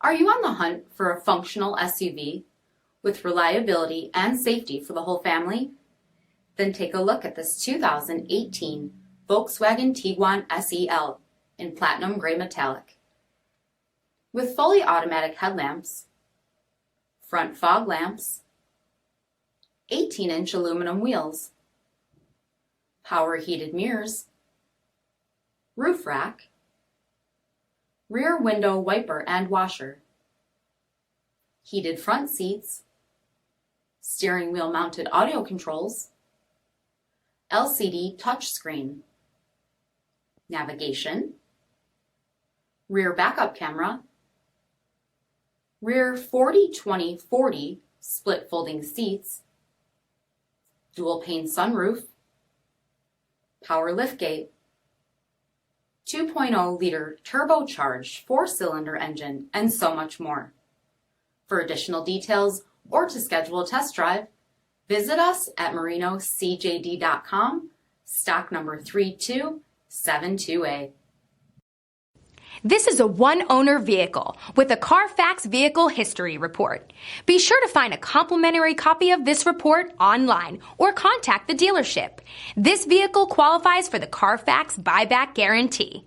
Are you on the hunt for a functional SUV with reliability and safety for the whole family? Then take a look at this 2018 Volkswagen Tiguan SEL in platinum gray metallic. With fully automatic headlamps, front fog lamps, 18-inch aluminum wheels, power heated mirrors, roof rack, rear window wiper and washer, heated front seats, steering wheel mounted audio controls, LCD touchscreen, navigation, rear backup camera, rear 40-20-40 split folding seats, dual pane sunroof, power liftgate, 2.0-liter turbocharged 4-cylinder engine, and so much more. For additional details or to schedule a test drive, visit us at marinocjd.com, stock number 3272A. This is a one-owner vehicle with a CARFAX Vehicle History Report. Be sure to find a complimentary copy of this report online or contact the dealership. This vehicle qualifies for the CARFAX Buyback Guarantee.